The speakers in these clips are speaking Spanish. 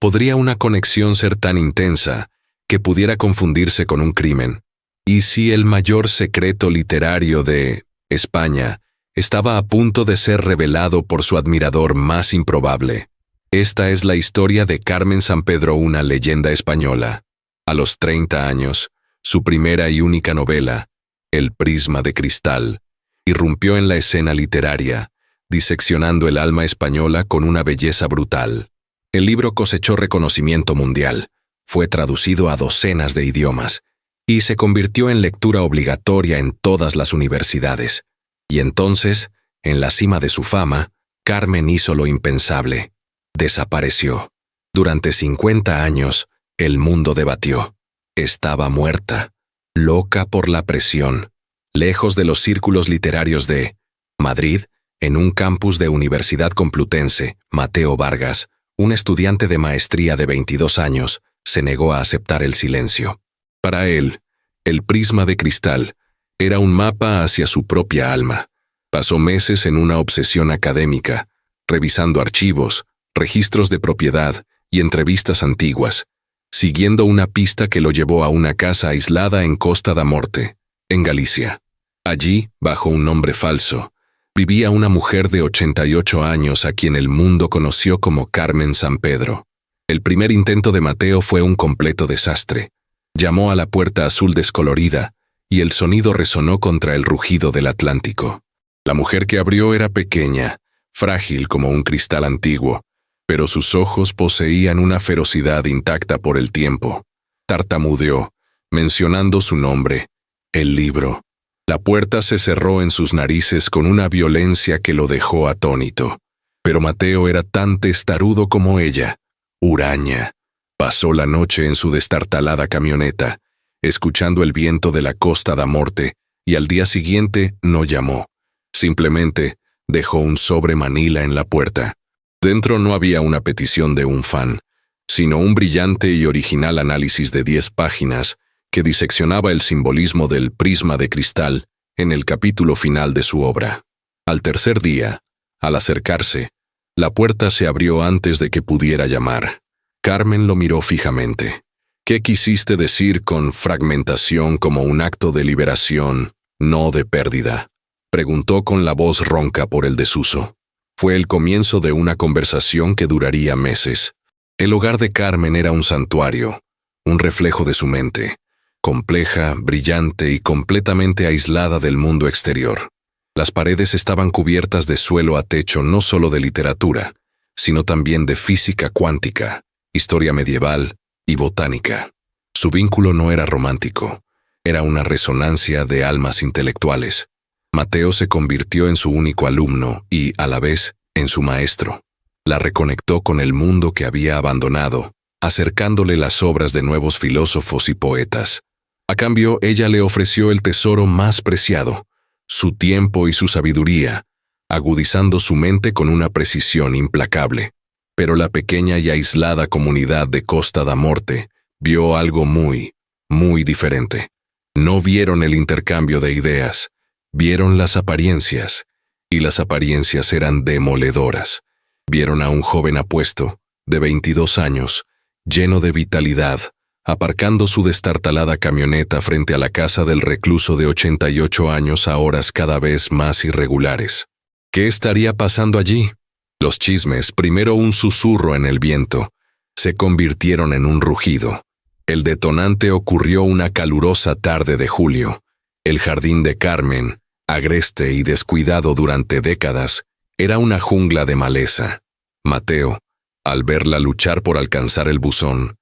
¿Podría una conexión ser tan intensa que pudiera confundirse con un crimen? ¿Y si el mayor secreto literario de España estaba a punto de ser revelado por su admirador más improbable? Esta es la historia de Carmen Sampedro, una leyenda española. A los 30 años, su primera y única novela, El prisma de cristal, irrumpió en la escena literaria, diseccionando el alma española con una belleza brutal. El libro cosechó reconocimiento mundial, fue traducido a docenas de idiomas y se convirtió en lectura obligatoria en todas las universidades. Y entonces, en la cima de su fama, Carmen hizo lo impensable. Desapareció. Durante 50 años, el mundo debatió. Estaba muerta, loca por la presión, lejos de los círculos literarios de Madrid, en un campus de Universidad Complutense. Mateo Vargas, un estudiante de maestría de 22 años, se negó a aceptar el silencio. Para él, el prisma de cristal era un mapa hacia su propia alma. Pasó meses en una obsesión académica, revisando archivos, registros de propiedad y entrevistas antiguas, siguiendo una pista que lo llevó a una casa aislada en Costa da Morte, en Galicia. Allí, bajo un nombre falso, vivía una mujer de 88 años a quien el mundo conoció como Carmen Sampedro. El primer intento de Mateo fue un completo desastre. Llamó a la puerta azul descolorida y el sonido resonó contra el rugido del Atlántico. La mujer que abrió era pequeña, frágil como un cristal antiguo, pero sus ojos poseían una ferocidad intacta por el tiempo. Tartamudeó, mencionando su nombre, el libro. La puerta se cerró en sus narices con una violencia que lo dejó atónito. Pero Mateo era tan testarudo como ella. Huraña. Pasó la noche en su destartalada camioneta, escuchando el viento de la Costa da Morte, y al día siguiente no llamó. Simplemente dejó un sobre manila en la puerta. Dentro no había una petición de un fan, sino un brillante y original análisis de 10 páginas que diseccionaba el simbolismo del prisma de cristal en el capítulo final de su obra. Al tercer día, al acercarse, la puerta se abrió antes de que pudiera llamar. Carmen lo miró fijamente. ¿Qué quisiste decir con fragmentación como un acto de liberación, no de pérdida? Preguntó con la voz ronca por el desuso. Fue el comienzo de una conversación que duraría meses. El hogar de Carmen era un santuario, un reflejo de su mente, compleja, brillante y completamente aislada del mundo exterior. Las paredes estaban cubiertas de suelo a techo no solo de literatura, sino también de física cuántica, historia medieval y botánica. Su vínculo no era romántico, era una resonancia de almas intelectuales. Mateo se convirtió en su único alumno y, a la vez, en su maestro. La reconectó con el mundo que había abandonado, acercándole las obras de nuevos filósofos y poetas. A cambio, ella le ofreció el tesoro más preciado, su tiempo y su sabiduría, agudizando su mente con una precisión implacable. Pero la pequeña y aislada comunidad de Costa da Morte vio algo muy, muy diferente. No vieron el intercambio de ideas, vieron las apariencias, y las apariencias eran demoledoras. Vieron a un joven apuesto, de 22 años, lleno de vitalidad, aparcando su destartalada camioneta frente a la casa del recluso de 88 años a horas cada vez más irregulares. ¿Qué estaría pasando allí? Los chismes, primero un susurro en el viento, se convirtieron en un rugido. El detonante ocurrió una calurosa tarde de julio. El jardín de Carmen, agreste y descuidado durante décadas, era una jungla de maleza. Mateo, al verla luchar por alcanzar el buzón,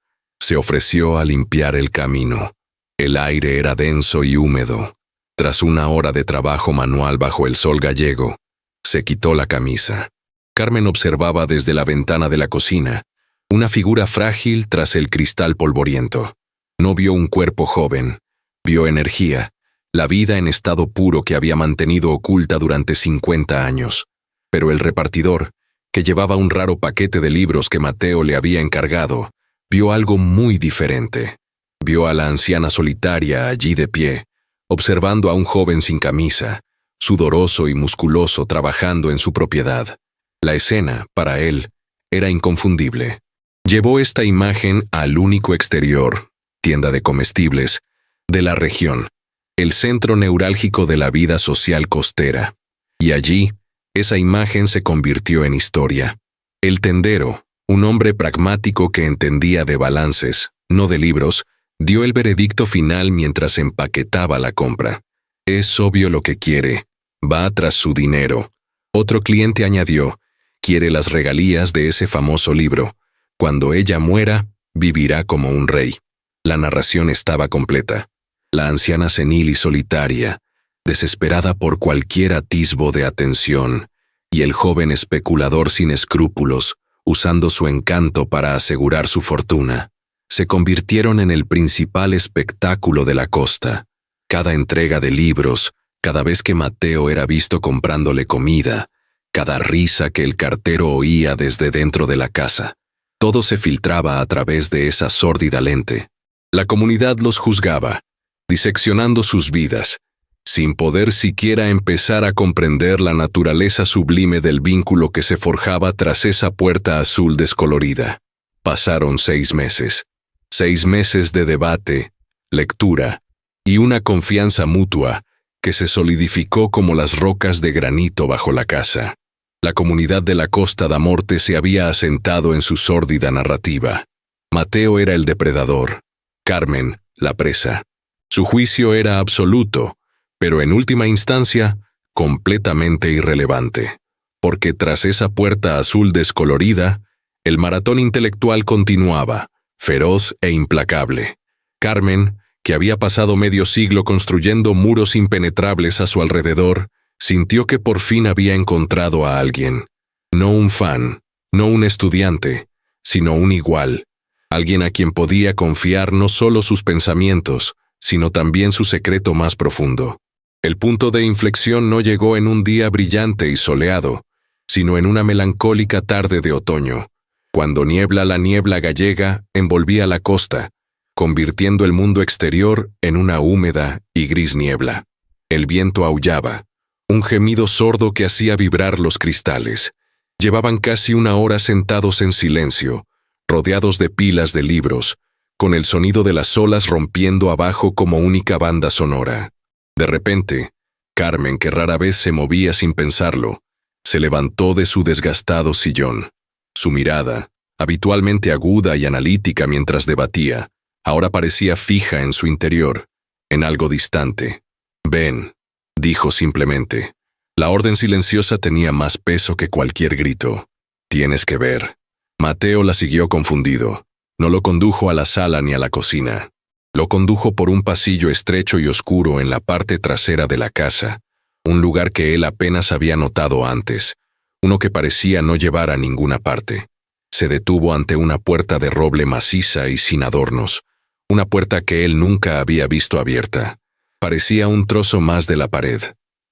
se ofreció a limpiar el camino. El aire era denso y húmedo. Tras una hora de trabajo manual bajo el sol gallego, se quitó la camisa. Carmen observaba desde la ventana de la cocina, una figura frágil tras el cristal polvoriento. No vio un cuerpo joven, vio energía, la vida en estado puro que había mantenido oculta durante 50 años. Pero el repartidor, que llevaba un raro paquete de libros que Mateo le había encargado, vio algo muy diferente. Vio a la anciana solitaria allí de pie, observando a un joven sin camisa, sudoroso y musculoso trabajando en su propiedad. La escena, para él, era inconfundible. Llevó esta imagen al único exterior, tienda de comestibles, de la región, el centro neurálgico de la vida social costera. Y allí, esa imagen se convirtió en historia. El tendero, un hombre pragmático que entendía de balances, no de libros, dio el veredicto final mientras empaquetaba la compra. Es obvio lo que quiere. Va tras su dinero. Otro cliente añadió, quiere las regalías de ese famoso libro. Cuando ella muera, vivirá como un rey. La narración estaba completa. La anciana senil y solitaria, desesperada por cualquier atisbo de atención, y el joven especulador sin escrúpulos, usando su encanto para asegurar su fortuna, se convirtieron en el principal espectáculo de la costa. Cada entrega de libros, cada vez que Mateo era visto comprándole comida, cada risa que el cartero oía desde dentro de la casa, todo se filtraba a través de esa sórdida lente. La comunidad los juzgaba, diseccionando sus vidas, sin poder siquiera empezar a comprender la naturaleza sublime del vínculo que se forjaba tras esa puerta azul descolorida. Pasaron 6 meses. 6 meses de debate, lectura y una confianza mutua que se solidificó como las rocas de granito bajo la casa. La comunidad de la Costa da Morte se había asentado en su sórdida narrativa. Mateo era el depredador, Carmen, la presa. Su juicio era absoluto, pero en última instancia, completamente irrelevante, porque tras esa puerta azul descolorida, el maratón intelectual continuaba, feroz e implacable. Carmen, que había pasado medio siglo construyendo muros impenetrables a su alrededor, sintió que por fin había encontrado a alguien. No un fan, no un estudiante, sino un igual. Alguien a quien podía confiar no solo sus pensamientos, sino también su secreto más profundo. El punto de inflexión no llegó en un día brillante y soleado, sino en una melancólica tarde de otoño, cuando la niebla gallega envolvía la costa, convirtiendo el mundo exterior en una húmeda y gris niebla. El viento aullaba, un gemido sordo que hacía vibrar los cristales. Llevaban casi 1 hora sentados en silencio, rodeados de pilas de libros, con el sonido de las olas rompiendo abajo como única banda sonora. De repente, Carmen, que rara vez se movía sin pensarlo, se levantó de su desgastado sillón. Su mirada, habitualmente aguda y analítica mientras debatía, ahora parecía fija en su interior, en algo distante. «Ven», dijo simplemente. La orden silenciosa tenía más peso que cualquier grito. «Tienes que ver». Mateo la siguió confundido. No lo condujo a la sala ni a la cocina. Lo condujo por un pasillo estrecho y oscuro en la parte trasera de la casa, un lugar que él apenas había notado antes, uno que parecía no llevar a ninguna parte. Se detuvo ante una puerta de roble maciza y sin adornos, una puerta que él nunca había visto abierta. Parecía un trozo más de la pared.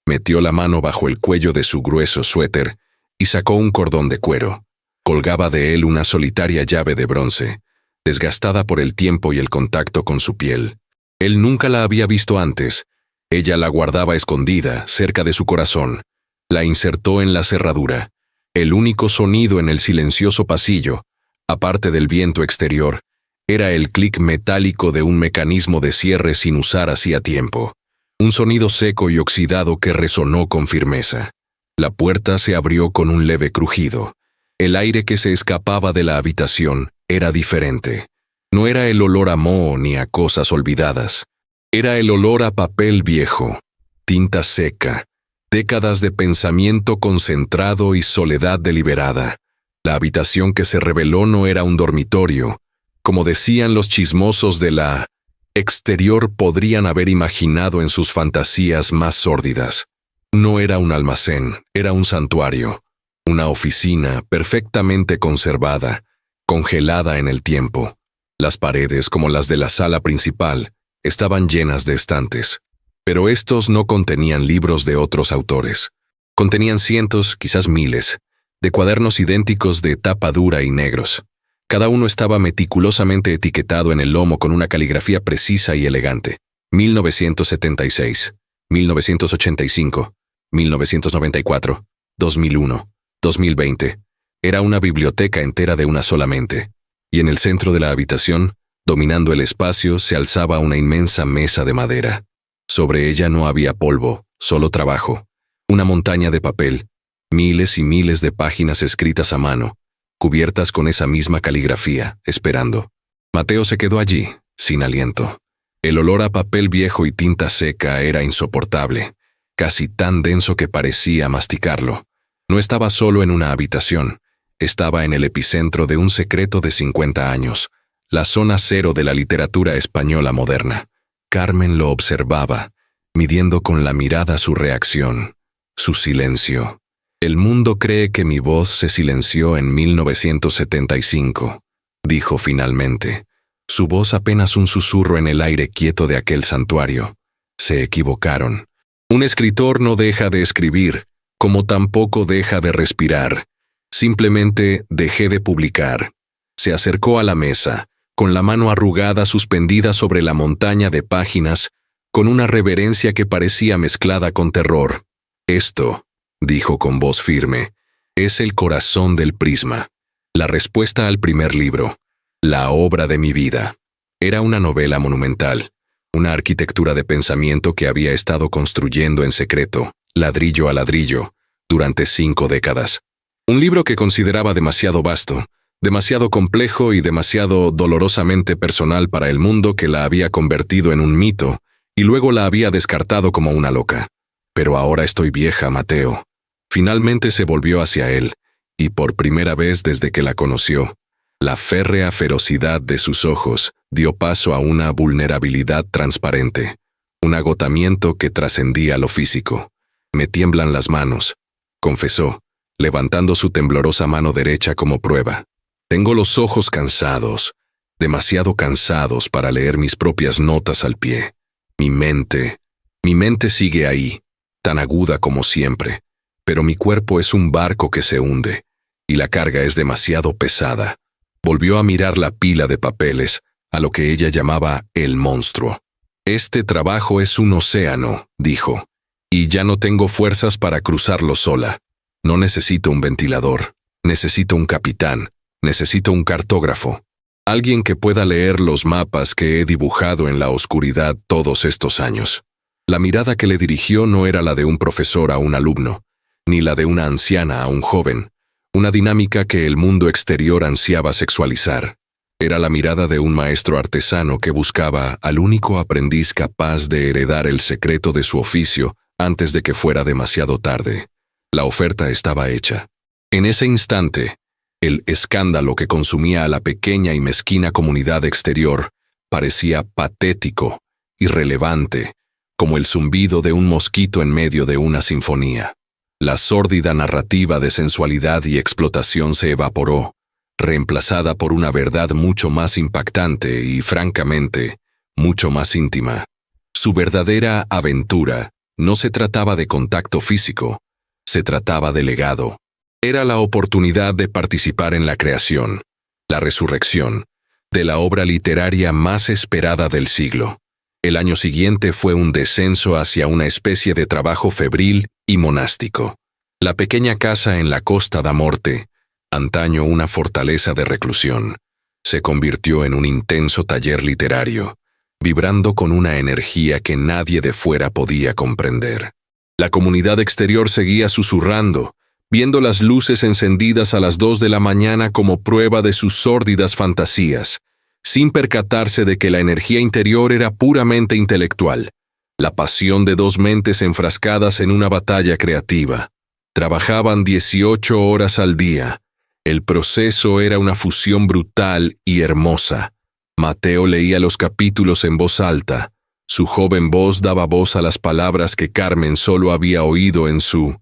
Metió la mano bajo el cuello de su grueso suéter y sacó un cordón de cuero. Colgaba de él una solitaria llave de bronce, desgastada por el tiempo y el contacto con su piel. Él nunca la había visto antes. Ella la guardaba escondida, cerca de su corazón. La insertó en la cerradura. El único sonido en el silencioso pasillo, aparte del viento exterior, era el clic metálico de un mecanismo de cierre sin usar hacía tiempo. Un sonido seco y oxidado que resonó con firmeza. La puerta se abrió con un leve crujido. El aire que se escapaba de la habitación era diferente. No era el olor a moho ni a cosas olvidadas. Era el olor a papel viejo, tinta seca, décadas de pensamiento concentrado y soledad deliberada. La habitación que se reveló no era un dormitorio. Como decían los chismosos de la exterior podrían haber imaginado en sus fantasías más sórdidas. No era un almacén, era un santuario. Una oficina perfectamente conservada, congelada en el tiempo. Las paredes, como las de la sala principal, estaban llenas de estantes. Pero estos no contenían libros de otros autores. Contenían cientos, quizás miles, de cuadernos idénticos de tapa dura y negros. Cada uno estaba meticulosamente etiquetado en el lomo con una caligrafía precisa y elegante. 1976, 1985, 1994, 2001, 2020. Era una biblioteca entera de una sola mente. y en el centro de la habitación, dominando el espacio, se alzaba una inmensa mesa de madera. Sobre ella no había polvo, solo trabajo, una montaña de papel, miles y miles de páginas escritas a mano, cubiertas con esa misma caligrafía, esperando. Mateo se quedó allí, sin aliento. El olor a papel viejo y tinta seca era insoportable, casi tan denso que parecía masticarlo. No estaba solo en una habitación, estaba en el epicentro de un secreto de 50 años, la zona cero de la literatura española moderna. Carmen lo observaba, midiendo con la mirada su reacción, su silencio. El mundo cree que mi voz se silenció en 1975, dijo finalmente. Su voz apenas un susurro en el aire quieto de aquel santuario. Se equivocaron. Un escritor no deja de escribir, como tampoco deja de respirar. Simplemente dejé de publicar. Se acercó a la mesa, con la mano arrugada suspendida sobre la montaña de páginas, con una reverencia que parecía mezclada con terror. Esto, dijo con voz firme, es el corazón del prisma. La respuesta al primer libro. La obra de mi vida. Era una novela monumental, una arquitectura de pensamiento que había estado construyendo en secreto, ladrillo a ladrillo, durante 5 décadas. Un libro que consideraba demasiado vasto, demasiado complejo y demasiado dolorosamente personal para el mundo que la había convertido en un mito y luego la había descartado como una loca. Pero ahora estoy vieja, Mateo. Finalmente se volvió hacia él, y por primera vez desde que la conoció, la férrea ferocidad de sus ojos dio paso a una vulnerabilidad transparente, un agotamiento que trascendía lo físico. Me tiemblan las manos, confesó, levantando su temblorosa mano derecha como prueba. Tengo los ojos cansados, demasiado cansados para leer mis propias notas al pie. Mi mente sigue ahí, tan aguda como siempre, pero mi cuerpo es un barco que se hunde, y la carga es demasiado pesada. Volvió a mirar la pila de papeles, a lo que ella llamaba el monstruo. Este trabajo es un océano, dijo, y ya no tengo fuerzas para cruzarlo sola. No necesito un ventilador, necesito un capitán, necesito un cartógrafo, alguien que pueda leer los mapas que he dibujado en la oscuridad todos estos años. La mirada que le dirigió no era la de un profesor a un alumno, ni la de una anciana a un joven, una dinámica que el mundo exterior ansiaba sexualizar. Era la mirada de un maestro artesano que buscaba al único aprendiz capaz de heredar el secreto de su oficio antes de que fuera demasiado tarde. La oferta estaba hecha. En ese instante, el escándalo que consumía a la pequeña y mezquina comunidad exterior parecía patético, irrelevante, como el zumbido de un mosquito en medio de una sinfonía. La sórdida narrativa de sensualidad y explotación se evaporó, reemplazada por una verdad mucho más impactante y, francamente, mucho más íntima. Su verdadera aventura no se trataba de contacto físico, se trataba de legado. Era la oportunidad de participar en la creación, la resurrección, de la obra literaria más esperada del siglo. El año siguiente fue un descenso hacia una especie de trabajo febril y monástico. La pequeña casa en la Costa da Morte, antaño una fortaleza de reclusión, se convirtió en un intenso taller literario, vibrando con una energía que nadie de fuera podía comprender. La comunidad exterior seguía susurrando, viendo las luces encendidas a las 2 de la mañana como prueba de sus sórdidas fantasías, sin percatarse de que la energía interior era puramente intelectual, la pasión de 2 mentes enfrascadas en una batalla creativa. Trabajaban 18 horas al día. El proceso era una fusión brutal y hermosa. Mateo leía los capítulos en voz alta. Su joven voz daba voz a las palabras que Carmen solo había oído en su